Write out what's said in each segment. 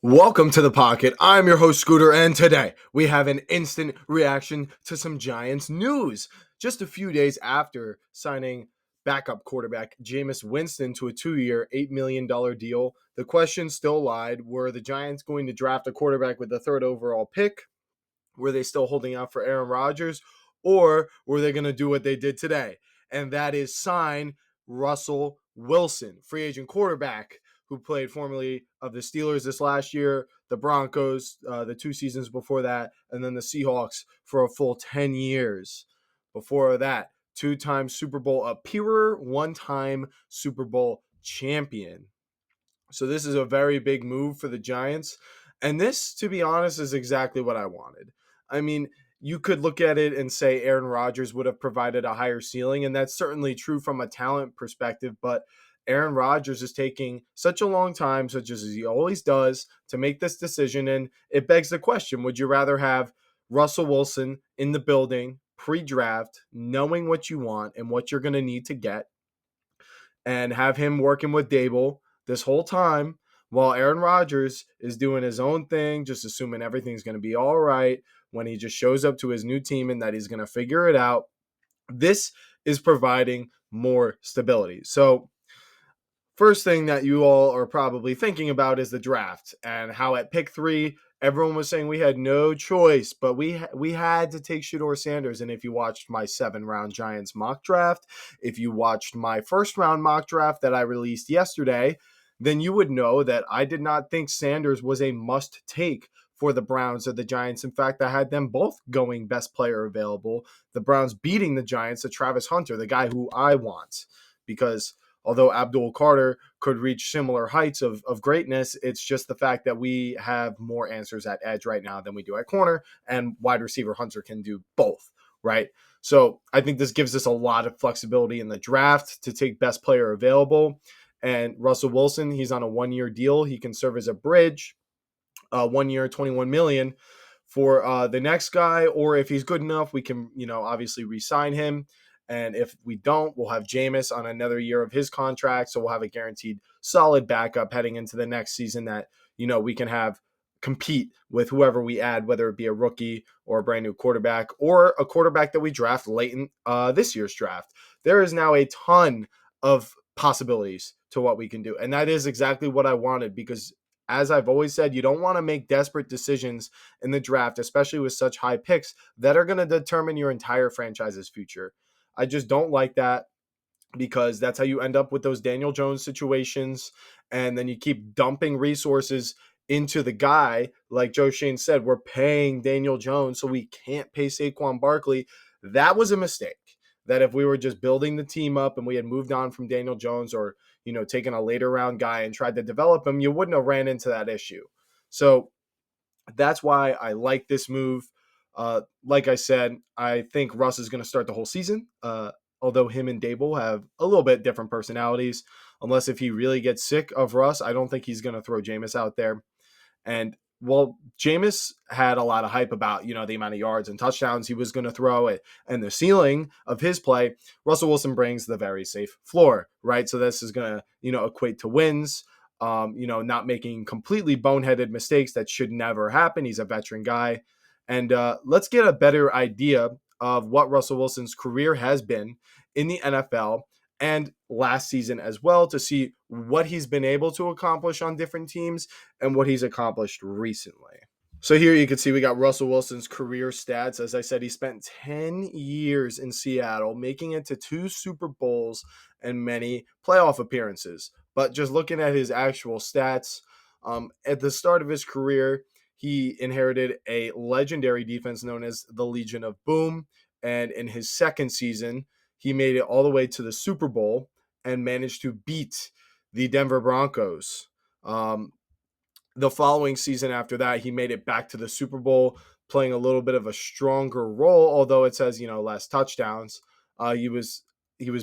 Welcome to the Pocket. I'm your host, Scooter, and today we have an instant reaction to some Giants news. Just a few days after signing backup quarterback Jameis Winston to a 2-year, $8 million deal, the question still lied. Were the Giants going to draft a quarterback with the third overall pick? Were they still holding out for Aaron Rodgers? Or were they going to do what they did today? And that is sign Russell Wilson, free agent quarterback who played formerly of the Steelers this last year, the Broncos the 2 seasons before that, and then the Seahawks for a full 10 years. Before that, two-time Super Bowl appearer, one-time Super Bowl champion. So this is a very big move for the Giants. And this, to be honest, is exactly what I wanted. I mean, you could look at it and say Aaron Rodgers would have provided a higher ceiling, and that's certainly true from a talent perspective, but Aaron Rodgers is taking such a long time, such as he always does, to make this decision. And it begs the question, would you rather have Russell Wilson in the building pre-draft, knowing what you want and what you're going to need to get, and have him working with Dable this whole time while Aaron Rodgers is doing his own thing, just assuming everything's going to be all right when he just shows up to his new team and that he's going to figure it out? This is providing more stability. So, first thing that you all are probably thinking about is the draft and how at pick 3, everyone was saying we had no choice, but we had to take Shedeur Sanders. And if you watched my 7-round Giants mock draft, if you watched my first round mock draft that I released yesterday, then you would know that I did not think Sanders was a must take for the Browns or the Giants. In fact, I had them both going best player available. The Browns beating the Giants to Travis Hunter, the guy who I want, because although Abdul Carter could reach similar heights of greatness, it's just the fact that we have more answers at edge right now than we do at corner, and wide receiver Hunter can do both, right? So I think this gives us a lot of flexibility in the draft to take best player available. And Russell Wilson, he's on a 1-year deal. He can serve as a bridge, 1 year, $21 million for the next guy. Or if he's good enough, we can, obviously re-sign him. And if we don't, we'll have Jameis on another year of his contract. So we'll have a guaranteed solid backup heading into the next season that, we can have compete with whoever we add, whether it be a rookie or a brand new quarterback or a quarterback that we draft late in this year's draft. There is now a ton of possibilities to what we can do. And that is exactly what I wanted, because as I've always said, you don't want to make desperate decisions in the draft, especially with such high picks that are going to determine your entire franchise's future. I just don't like that, because that's how you end up with those Daniel Jones situations. And then you keep dumping resources into the guy. Like Joe Shane said, we're paying Daniel Jones, so we can't pay Saquon Barkley. That was a mistake. That if we were just building the team up and we had moved on from Daniel Jones, or, taken a later round guy and tried to develop him, you wouldn't have ran into that issue. So that's why I like this move. Like I said, I think Russ is going to start the whole season, although him and Dable have a little bit different personalities. Unless if he really gets sick of Russ, I don't think he's going to throw Jameis out there. And well, Jameis had a lot of hype about, the amount of yards and touchdowns he was going to throw it and the ceiling of his play. Russell Wilson brings the very safe floor, right? So this is going to, equate to wins. Not making completely boneheaded mistakes that should never happen. He's a veteran guy. And let's get a better idea of what Russell Wilson's career has been in the NFL and last season as well, to see what he's been able to accomplish on different teams and what he's accomplished recently. So here you can see we got Russell Wilson's career stats. As I said, he spent 10 years in Seattle, making it to 2 Super Bowls and many playoff appearances. But just looking at his actual stats, at the start of his career, he inherited a legendary defense known as the Legion of Boom. And in his second season, he made it all the way to the Super Bowl and managed to beat the Denver Broncos. The following season after that, he made it back to the Super Bowl, playing a little bit of a stronger role, although it says, less touchdowns. He was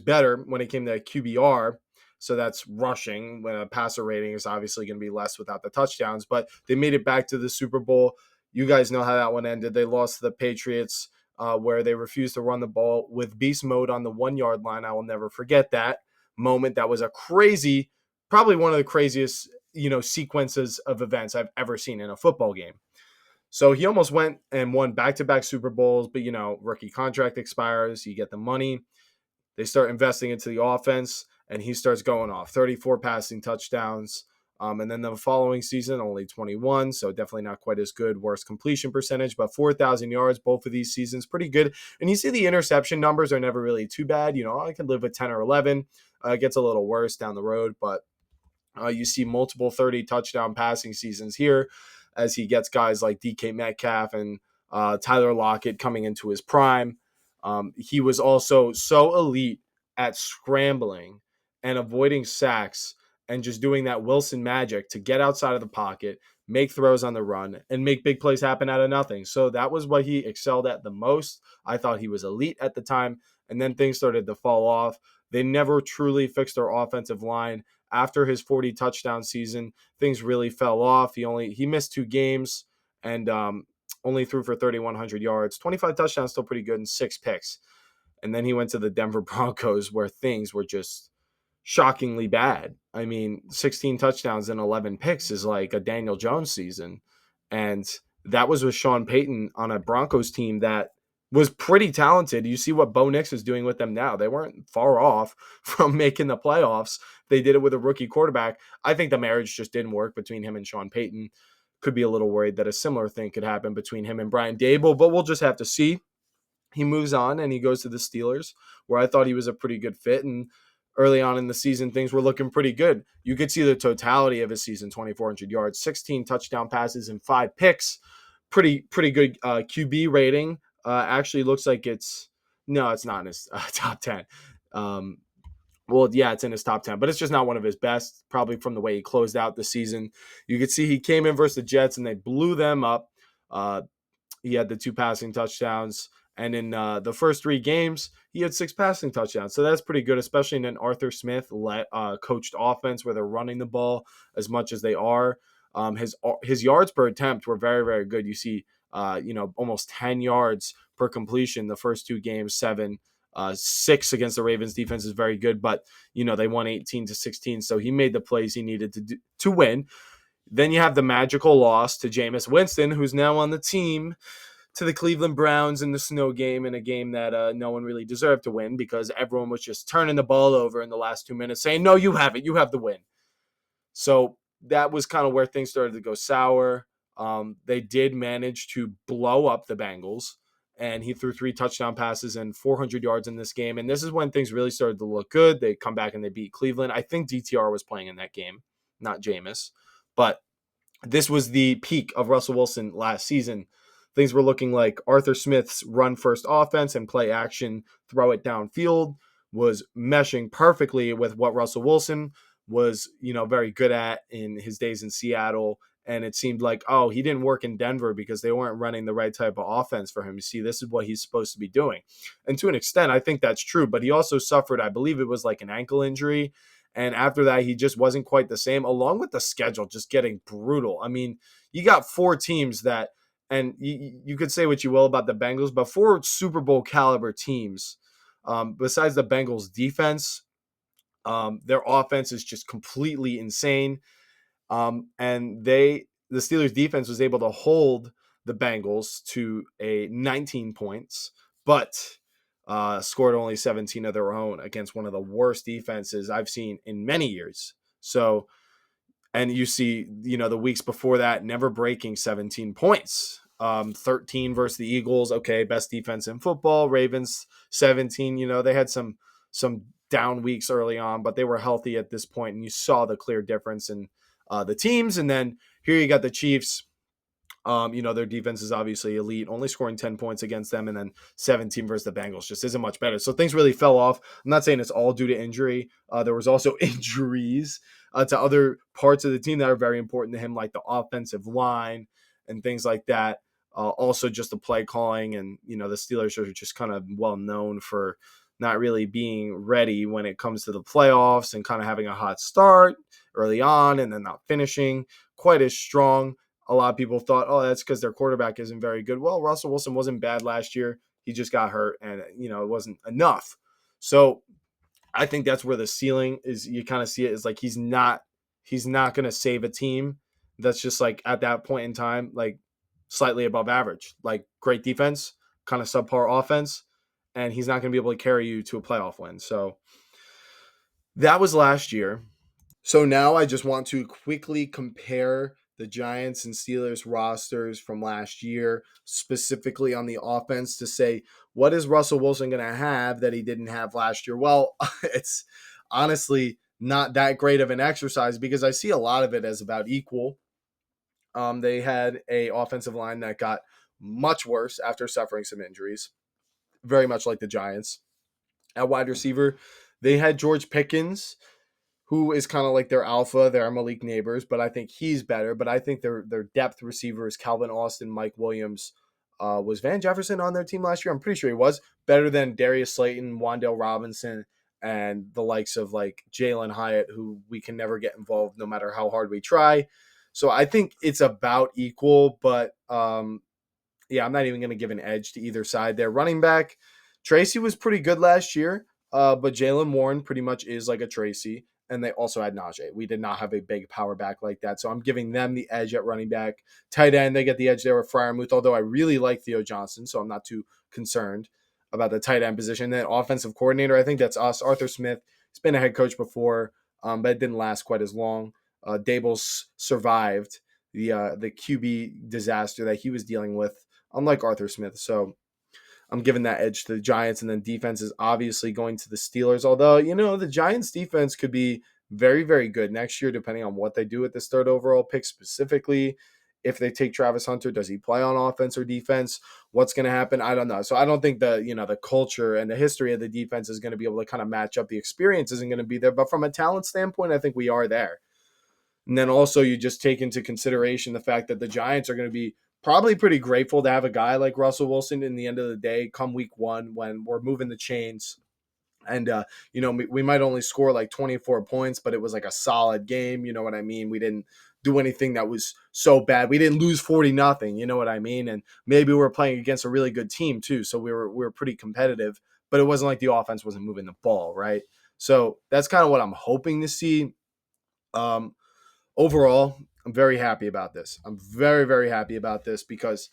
better when it came to QBR. So that's rushing, when a passer rating is obviously going to be less without the touchdowns. But they made it back to the Super Bowl. You guys know how that one ended. They lost to the Patriots, where they refused to run the ball with beast mode on the 1-yard line. I will never forget that moment. That was a crazy, probably one of the craziest sequences of events I've ever seen in a football game. So he almost went and won back-to-back Super Bowls, but rookie contract expires, you get the money, they start investing into the offense, and he starts going off 34 passing touchdowns. And then the following season, only 21, so definitely not quite as good. Worst completion percentage, but 4,000 yards both of these seasons, pretty good. And you see the interception numbers are never really too bad. I can live with 10 or 11. It gets a little worse down the road, but you see multiple 30 touchdown passing seasons here as he gets guys like DK Metcalf and Tyler Lockett coming into his prime. He was also so elite at scrambling and avoiding sacks and just doing that Wilson magic to get outside of the pocket, make throws on the run, and make big plays happen out of nothing. So that was what he excelled at the most. I thought he was elite at the time, and then things started to fall off. They never truly fixed their offensive line. After his 40 touchdown season, things really fell off. He missed 2 games and only threw for 3,100 yards, 25 touchdowns, still pretty good, and 6 picks. And then he went to the Denver Broncos where things were just shockingly bad. I mean, 16 touchdowns and 11 picks is like a Daniel Jones season. And that was with Sean Payton on a Broncos team that was pretty talented. You see what Bo Nix is doing with them now. They weren't far off from making the playoffs. They did it with a rookie quarterback. I think the marriage just didn't work between him and Sean Payton. Could be a little worried that a similar thing could happen between him and Brian Daboll, but we'll just have to see. He moves on and he goes to the Steelers, where I thought he was a pretty good fit. And early on in the season, things were looking pretty good. You could see the totality of his season: 2,400 yards, 16 touchdown passes, and 5 picks. Pretty good QB rating. Actually looks like it's not in his top 10. Well, yeah, it's in his top 10, but it's just not one of his best, probably from the way he closed out the season. You could see he came in versus the Jets and they blew them up. He had the 2 passing touchdowns. And in the first 3 games, he had 6 passing touchdowns. So that's pretty good, especially in an Arthur Smith coached offense where they're running the ball as much as they are. His yards per attempt were very, very good. You see, almost 10 yards per completion the first 2 games, 7. 6 against the Ravens defense is very good, but they won 18-16, so he made the plays he needed to win. Then you have the magical loss to Jameis Winston, who's now on the team, to the Cleveland Browns in the snow game, in a game that no one really deserved to win because everyone was just turning the ball over in the last 2 minutes saying, no, you have it, you have the win. So that was kind of where things started to go sour. They did manage to blow up the Bengals, and he threw 3 touchdown passes and 400 yards in this game. And this is when things really started to look good. They come back and they beat Cleveland. I think DTR was playing in that game, not Jameis. But this was the peak of Russell Wilson last season. Things were looking like Arthur Smith's run-first offense and play action, throw it downfield was meshing perfectly with what Russell Wilson was, very good at in his days in Seattle. And it seemed like, he didn't work in Denver because they weren't running the right type of offense for him. You see, this is what he's supposed to be doing. And to an extent, I think that's true. But he also suffered, I believe it was like an ankle injury. And after that, he just wasn't quite the same, along with the schedule just getting brutal. I mean, you got 4 teams that, and you could say what you will about the Bengals, but 4 Super Bowl caliber teams, besides the Bengals defense, their offense is just completely insane. And the Steelers defense was able to hold the Bengals to a 19 points, but scored only 17 of their own against one of the worst defenses I've seen in many years. So, and you see, the weeks before that, never breaking 17 points. 13 versus the Eagles. Okay, best defense in football. Ravens 17. They had some down weeks early on, but they were healthy at this point, and you saw the clear difference in the teams. And then here you got the Chiefs. Their defense is obviously elite, only scoring 10 points against them, and then 17 versus the Bengals just isn't much better. So things really fell off. I'm not saying it's all due to injury. There was also injuries to other parts of the team that are very important to him, like the offensive line and things like that. Also just the play calling, and the Steelers are just kind of well known for not really being ready when it comes to the playoffs and kind of having a hot start early on and then not finishing quite as strong. A lot of people thought, that's because their quarterback isn't very good. Well, Russell Wilson wasn't bad last year. He just got hurt, and it wasn't enough. So I think that's where the ceiling is. You kind of see it as like he's not he's not going to save a team that's just like at that point in time, like slightly above average, like great defense, kind of subpar offense, and he's not going to be able to carry you to a playoff win. So that was last year. So now I just want to quickly compare the Giants and Steelers rosters from last year, specifically on the offense, to say, what is Russell Wilson going to have that he didn't have last year? Well, it's honestly not that great of an exercise because I see a lot of it as about equal. They had a offensive line that got much worse after suffering some injuries, very much like the Giants. At wide receiver, they had George Pickens, who is kind of like their alpha, their Malik Neighbors, but I think he's better. But I think their depth receivers, Calvin Austin, Mike Williams, was Van Jefferson on their team last year? I'm pretty sure he was better than Darius Slayton, Wandale Robinson, and the likes of like Jalen Hyatt, who we can never get involved no matter how hard we try. So I think it's about equal, but yeah, I'm not even going to give an edge to either side there. Running back, Tracy was pretty good last year, but Jalen Warren pretty much is like a Tracy. And they also had Najee. We did not have a big power back like that. So I'm giving them the edge at running back. Tight end, they get the edge there with Fryermuth, although I really like Theo Johnson, so I'm not too concerned about the tight end position. Then offensive coordinator, I think that's us. Arthur Smith, he's been a head coach before, but it didn't last quite as long. Daboll survived the QB disaster that he was dealing with, unlike Arthur Smith. So I'm giving that edge to the Giants, and then defense is obviously going to the Steelers. Although, the Giants defense could be very, very good next year, depending on what they do with this third overall pick specifically. If they take Travis Hunter, does he play on offense or defense? What's going to happen? I don't know. So I don't think the culture and the history of the defense is going to be able to kind of match up. The experience isn't going to be there, but from a talent standpoint, I think we are there. And then also you just take into consideration the fact that the Giants are going to be probably pretty grateful to have a guy like Russell Wilson in the end of the day come week one when we're moving the chains. And, we might only score like 24 points, but it was like a solid game. You know what I mean? We didn't do anything that was so bad. We didn't lose 40-0. You know what I mean? And maybe we were playing against a really good team too. So we were pretty competitive, but it wasn't like the offense wasn't moving the ball. Right. So that's kind of what I'm hoping to see. Overall, I'm very happy about this. I'm very, very happy about this because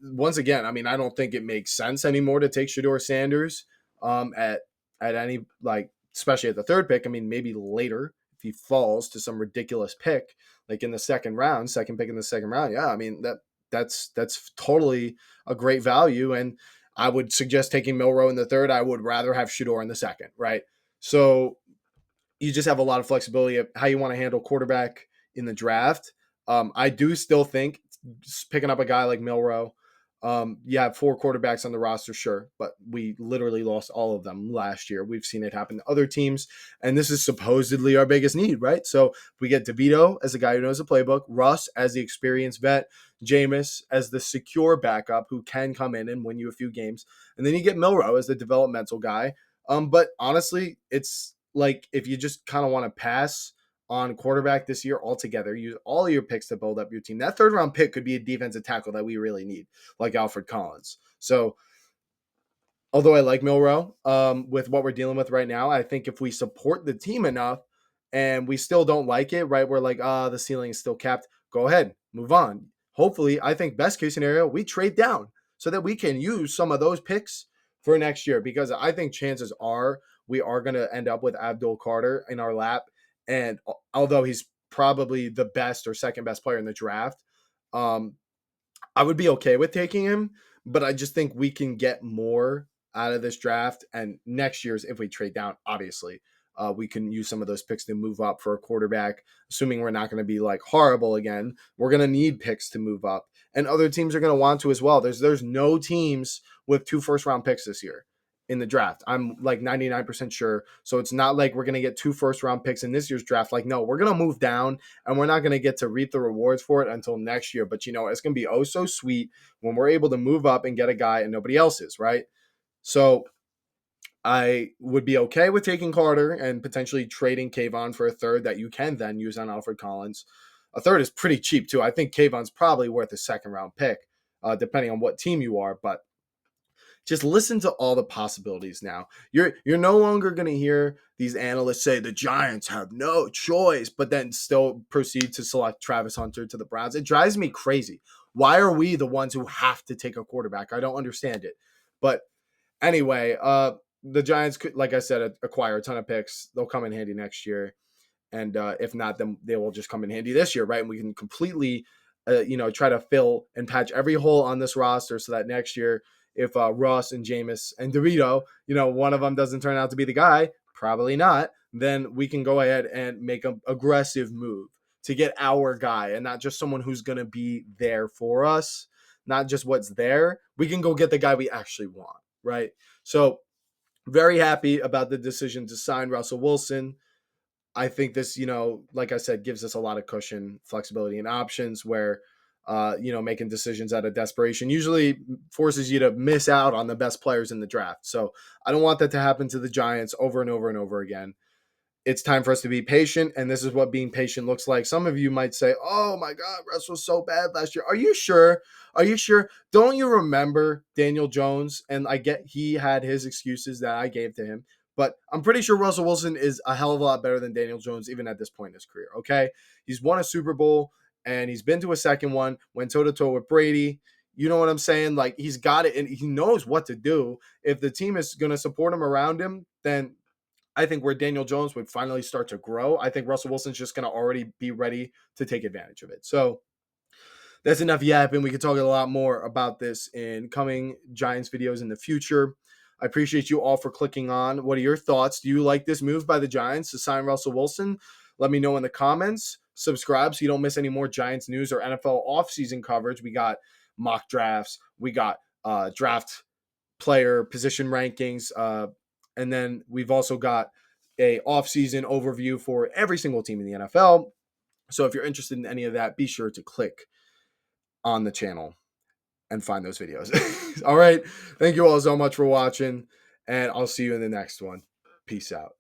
once again, I mean, I don't think it makes sense anymore to take Shedeur Sanders at any, like, especially at the third pick. I mean, maybe later if he falls to some ridiculous pick, like in the second pick in the second round. Yeah, I mean that's totally a great value, and I would suggest taking Milroe in the third. I would rather have Shedeur in the second, right? So you just have a lot of flexibility of how you want to handle quarterback in the draft. I do still think picking up a guy like Milroe, you have 4 quarterbacks on the roster, sure, but we literally lost all of them last year. We've seen it happen to other teams, and this is supposedly our biggest need, right? So we get DeVito as a guy who knows the playbook, Russ as the experienced vet, Jameis as the secure backup who can come in and win you a few games, and then you get Milroe as the developmental guy. But honestly, it's like if you just kind of want to pass on quarterback this year altogether, use all of your picks to build up your team. That third round pick could be a defensive tackle that we really need, like Alfred Collins. So although I like Milroe, with what we're dealing with right now, I think if we support the team enough and we still don't like it, right? We're like, the ceiling is still capped. Go ahead, move on. Hopefully, I think best case scenario, we trade down so that we can use some of those picks for next year, because I think chances are we are going to end up with Abdul Carter in our lap. And although he's probably the best or second best player in the draft, I would be okay with taking him, but I just think we can get more out of this draft. And next year's, if we trade down, obviously, we can use some of those picks to move up for a quarterback, assuming we're not going to be like horrible again. We're going to need picks to move up, and other teams are going to want to as well. There's no teams with 2 first round picks this year in the draft. I'm like 99% sure. So it's not like we're going to get 2 first round picks in this year's draft. Like, no, we're going to move down and we're not going to get to reap the rewards for it until next year. But, it's going to be oh so sweet when we're able to move up and get a guy and nobody else is, right? So I would be okay with taking Carter and potentially trading Kayvon for a third that you can then use on Alfred Collins. A third is pretty cheap too. I think Kayvon's probably worth a second round pick, depending on what team you are. But just listen to all the possibilities now. You're no longer going to hear these analysts say the Giants have no choice, but then still proceed to select Travis Hunter to the Browns. It drives me crazy. Why are we the ones who have to take a quarterback? I don't understand it. But anyway, the Giants could, like I said, acquire a ton of picks. They'll come in handy next year. And if not, then they will just come in handy this year, right? And we can completely, try to fill and patch every hole on this roster so that next year, if Russ and Jameis and DeVito, one of them doesn't turn out to be the guy, probably not, then we can go ahead and make an aggressive move to get our guy and not just someone who's going to be there for us, not just what's there. We can go get the guy we actually want, right? So very happy about the decision to sign Russell Wilson. I think this, like I said, gives us a lot of cushion, flexibility, and options where, making decisions out of desperation usually forces you to miss out on the best players in the draft. So I don't want that to happen to the Giants over and over and over again. It's time for us to be patient, and this is what being patient looks like. Some of you might say, "Oh my God, Russ was so bad last year." Are you sure? Are you sure? Don't you remember Daniel Jones? And I get he had his excuses that I gave to him, but I'm pretty sure Russell Wilson is a hell of a lot better than Daniel Jones, even at this point in his career. Okay, he's won a Super Bowl and he's been to a second one. Went toe to toe with Brady. You know what I'm saying? Like he's got it, and he knows what to do. If the team is going to support him around him, then I think where Daniel Jones would finally start to grow, I think Russell Wilson's just going to already be ready to take advantage of it. So that's enough yapping. We could talk a lot more about this in coming Giants videos in the future. I appreciate you all for clicking on. What are your thoughts? Do you like this move by the Giants to sign Russell Wilson? Let me know in the comments. Subscribe so you don't miss any more Giants news or NFL offseason coverage. We got mock drafts. We got draft player position rankings. And then we've also got a offseason overview for every single team in the NFL. So if you're interested in any of that, be sure to click on the channel and find those videos. All right. Thank you all so much for watching, and I'll see you in the next one. Peace out.